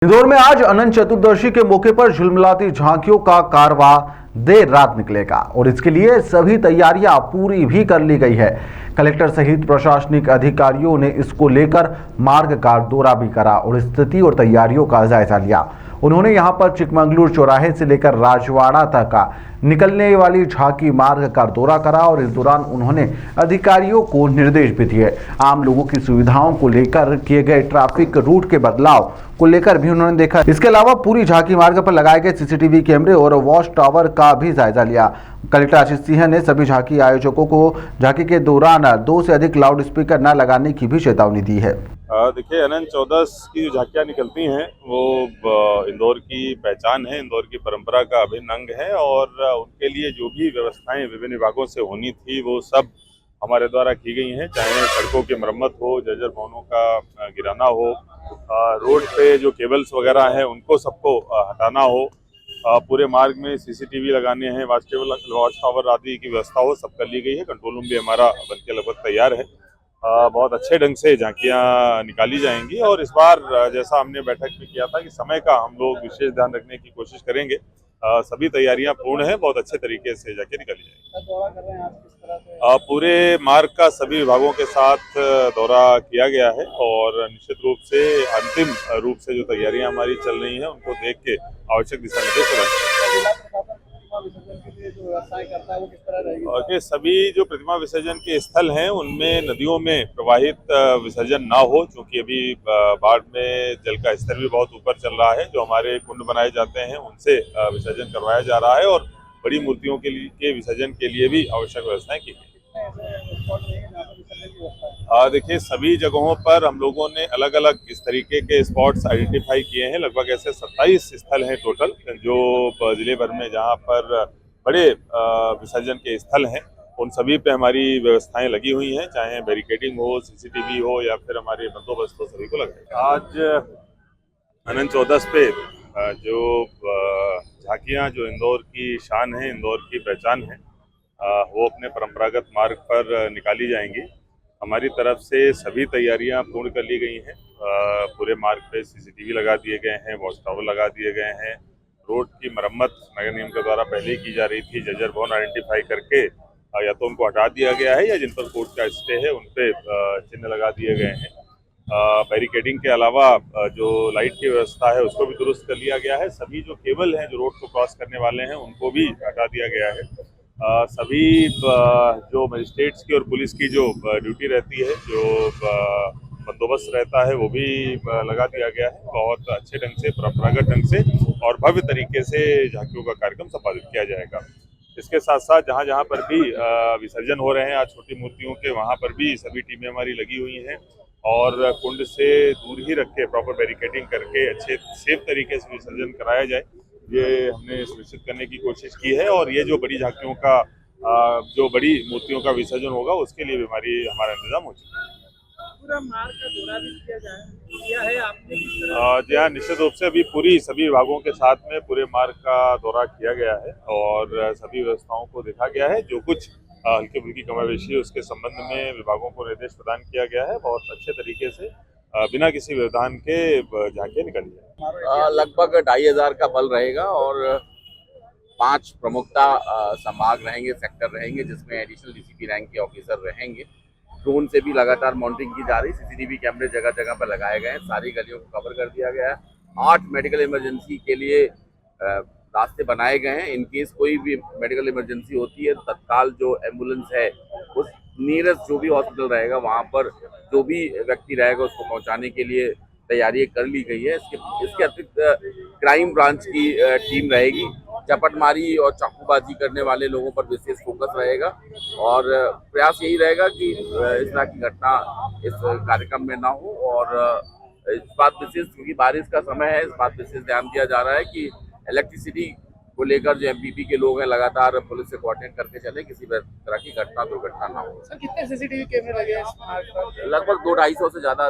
इंदौर में आज अनंत चतुर्दशी के मौके पर झिलमिलाती झांकियों का कारवां देर रात निकलेगा और इसके लिए सभी तैयारियां पूरी भी कर ली गई है। कलेक्टर सहित प्रशासनिक अधिकारियों ने इसको लेकर मार्ग का दौरा भी करा और स्थिति और तैयारियों का जायजा लिया। उन्होंने यहां पर चिकमंगलूर चौराहे से लेकर राजवाड़ा तक का निकलने वाली झांकी मार्ग का दौरा करा और इस दौरान उन्होंने अधिकारियों को निर्देश भी दिए। आम लोगों की सुविधाओं को लेकर किए गए ट्रैफिक रूट के बदलाव को लेकर भी उन्होंने देखा। इसके अलावा पूरी झांकी मार्ग पर लगाए गए सीसीटीवी कैमरे और वॉच टावर का भी जायजा लिया। कलेक्टर आशीष सिंह ने सभी झांकी आयोजकों को झांकी के दौरान 2 से अधिक लाउड स्पीकर न लगाने की भी चेतावनी दी है। देखिए, अनंत चौदस की जो झांकियाँ निकलती हैं वो इंदौर की पहचान है, इंदौर की परंपरा का अभिन्न अंग है और उनके लिए जो भी व्यवस्थाएं विभिन्न विभागों से होनी थी वो सब हमारे द्वारा की गई हैं। चाहे सड़कों की मरम्मत हो, जर्जर भवनों का गिराना हो, रोड पे जो केबल्स वगैरह हैं उनको सबको हटाना हो, पूरे मार्ग में सीसीटीवी लगाने हैं, वॉच टावर आदि की व्यवस्था हो, सब कर ली गई है। कंट्रोल रूम भी हमारा बनके लगभग तैयार है। बहुत अच्छे ढंग से झांकियां निकाली जाएंगी और इस बार जैसा हमने बैठक में किया था कि समय का हम लोग विशेष ध्यान रखने की कोशिश करेंगे। सभी तैयारियां पूर्ण हैं, बहुत अच्छे तरीके से झांकी निकाली जाएंगी। पूरे मार्ग का सभी विभागों के साथ दौरा किया गया है और निश्चित रूप से अंतिम रूप से जो तैयारियां हमारी चल रही हैं उनको देख के आवश्यक दिशा निर्देश और सभी जो प्रतिमा विसर्जन के स्थल हैं उनमें नदियों में प्रवाहित विसर्जन ना हो, क्योंकि अभी बाढ़ में जल का स्तर भी बहुत ऊपर चल रहा है। जो हमारे कुंड बनाए जाते हैं उनसे विसर्जन करवाया जा रहा है और बड़ी मूर्तियों के विसर्जन के लिए भी आवश्यक व्यवस्थाएं की गई। देखिए, सभी जगहों पर हम लोगों ने अलग अलग इस तरीके के स्पॉट्स आइडेंटिफाई किए हैं। लगभग ऐसे 27 स्थल हैं टोटल जो जिले भर में जहां पर बड़े विसर्जन के स्थल हैं, उन सभी पे हमारी व्यवस्थाएं लगी हुई हैं, चाहे बैरिकेडिंग हो, सीसीटीवी हो या फिर हमारे बंदोबस्त हो, सभी को लगा। आज अनंत चौदस पे जो झांकियां जो इंदौर की शान है, इंदौर की पहचान है, वो अपने परंपरागत मार्ग पर निकाली जाएंगी। हमारी तरफ से सभी तैयारियां पूर्ण कर ली गई हैं। पूरे मार्ग पे सीसीटीवी लगा दिए गए हैं, वॉच टावर लगा दिए गए हैं। रोड की मरम्मत नगर निगम के द्वारा पहले ही की जा रही थी। जर्जर भवन आइडेंटिफाई करके या तो उनको हटा दिया गया है या जिन पर कोर्ट का स्टे है उन पे चिन्ह लगा दिए गए हैं। बैरिकेडिंग के अलावा जो लाइट की व्यवस्था है उसको भी दुरुस्त कर लिया गया है। सभी जो केबल हैं जो रोड को क्रॉस करने वाले हैं उनको भी हटा दिया गया है। सभी जो मजिस्ट्रेट्स की और पुलिस की जो ड्यूटी रहती है, जो बंदोबस्त रहता है, वो भी लगा दिया गया है। बहुत अच्छे ढंग से, परंपरागत ढंग से और भव्य तरीके से झांकियों का कार्यक्रम संपादित किया जाएगा। इसके साथ साथ जहां जहां पर भी विसर्जन हो रहे हैं आज छोटी मूर्तियों के, वहां पर भी सभी टीमें हमारी लगी हुई हैं और कुंड से दूर ही रख के प्रॉपर बैरिकेडिंग करके अच्छे सेफ तरीके से विसर्जन कराया जाए, ये हमने सुनिश्चित करने की कोशिश की है। और ये जो बड़ी झांकियों का जो बड़ी मूर्तियों का विसर्जन होगा उसके लिए भी हमारा इंतजाम हो चुका है। पूरा मार्ग का दौरा भी किया है आपने? जी हाँ, निश्चित रूप से अभी पूरी सभी विभागों के साथ में पूरे मार्ग का दौरा किया गया है और सभी व्यवस्थाओं को देखा गया है। जो कुछ हल्की फुल्की कमावेशी है उसके संबंध में विभागों को निर्देश प्रदान किया गया है। बहुत अच्छे तरीके से बिना किसी व्यवधान के झांकियां निकाली जाए। लगभग 2500 का बल रहेगा और 5 प्रमुखता संभाग रहेंगे, सेक्टर रहेंगे, जिसमें एडिशनल डीसीपी रैंक के ऑफिसर रहेंगे। ड्रोन से भी लगातार मॉनिटरिंग की जा रही, सीसीटीवी कैमरे जगह जगह पर लगाए गए हैं, सारी गलियों को कवर कर दिया गया है। 8 मेडिकल इमरजेंसी के लिए रास्ते बनाए गए हैं। इनकेस कोई भी मेडिकल इमरजेंसी होती है, तत्काल जो एम्बुलेंस है उस नियरेस्ट जो भी हॉस्पिटल रहेगा वहाँ पर जो भी व्यक्ति रहेगा उसको पहुँचाने के लिए तैयारी कर ली गई है। इसके अतिरिक्त क्राइम ब्रांच की टीम रहेगी। चपटमारी और चाकूबाजी करने वाले लोगों पर विशेष फोकस रहेगा और प्रयास यही रहेगा कि इस तरह की घटना इस कार्यक्रम में ना हो। और इस बात विशेष, क्योंकि बारिश का समय है, इस बात विशेष ध्यान दिया जा रहा है कि इलेक्ट्रिसिटी को लेकर जो एमपीपी के लोग हैं लगातार पुलिस से कोऑर्डिनेट करके चले, किसी तरह की घटना दुर्घटना ना हो। सर, कितने सीसीटीवी कैमरे लगे हैं इस मार्ग पर? लगभग 200-250 से ज्यादा